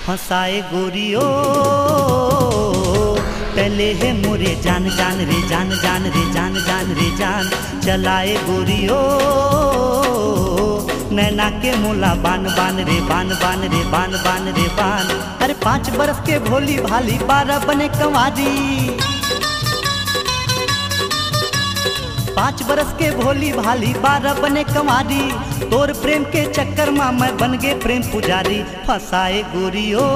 फंसाए गोरियो पहले है मोरे जान जान रे जान जान रे जान जान रे जान चलाए गोरियो नैना के मोला बान बान रे बान बान रे बान बान रे बान। अरे 5 बरस के भोली भाली 12 बने कंवारी, 5 बरस के भोली भाली 12 बने कंवारी। तोर प्रेम के चक्कर में मैं बन गए प्रेम पुजारी। फंसाए गोरियो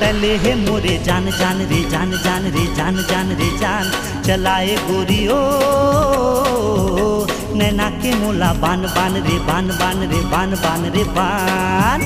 तले है मोरे जान जान रे जान जान रे जान जान रे जान चलाए गोरियो नैना के मोला बान बान रे बान बान रे बान बान रे बान।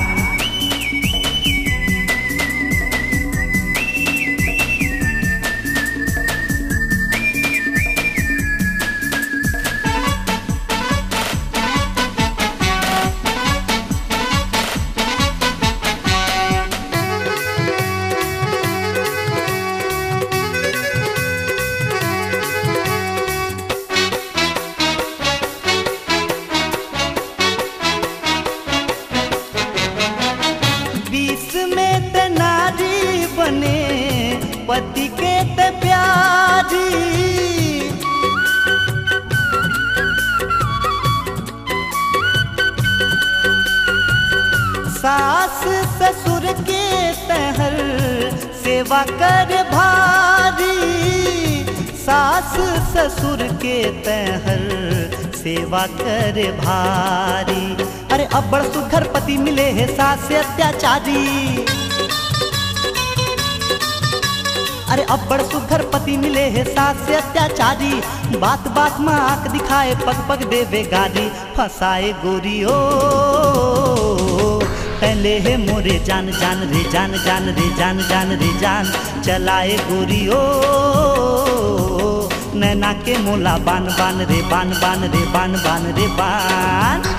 पति के ते प्यारी सास ससुर के तहर सेवा कर भारी, सास ससुर के तहर सेवा कर भारी। अरे अब बड़ सुघर पति मिले है सास से अत्याचारी, अरे अब बड़ सुघर पति मिले है सास से अत्याचारी। बात बात में आंख दिखाए पग पग देवे गारी। फंसाए गोरियो पहले है मोरे जान जान रे जान जान रे जान जान रे जान चलाए गोरियो नैना के मोला बान बान रे बान बान रे बान बान रे बान।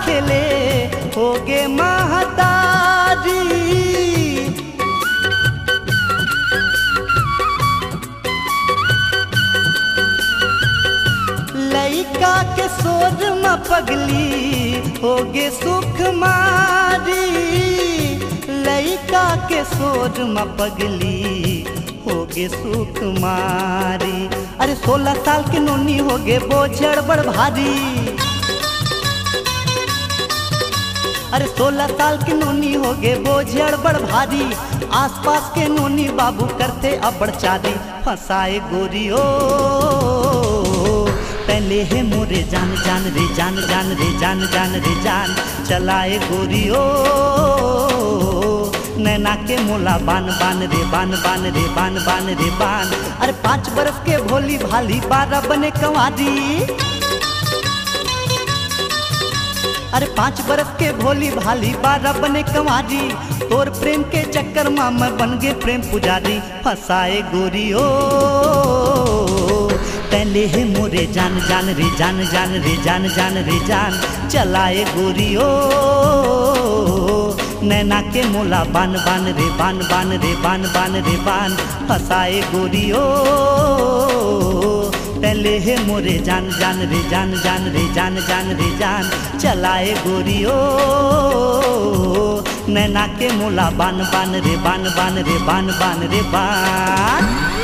खेले होगे महतारी, लइका के सोर में पगली होगे सुख मारी, लइका के सोर में पगली होगे सुख मारी। अरे 16 साल के नोनी होगे बोझड़ बड़ भारी, अरे 16 साल की नोनी हो गए बोझड़ बड़ भारी। आसपास के नोनी बाबू करते अबड़ चारी। फंसाए गोरियो पहले है मोरे जान जान रे जान जान रे जान जान रे जान चलाए गोरियो नैना के मोला बान बान रे बान बान रे बान बान रे बान। अरे 5 बरस के भोली भाली 12 बने कंवारी, अरे 5 बरस के भोली भाली 12 बने कंवारी। तोर प्रेम के चक्कर में मैं बन गए प्रेम पुजारी। फंसाए गोरियो पहले है मोरे जान जान रे जान जान रे जान जान रे जान चलाए गोरियो नैना के मोला बान बान रे बान बान रे बान बान रे बान। फंसाए गोरियो पहले है मोरे जान जान रे जान जान रे जान जान रे जान चलाए गोरियो नैना के मोला बान बान रे बान बान रे बान बान रे बान।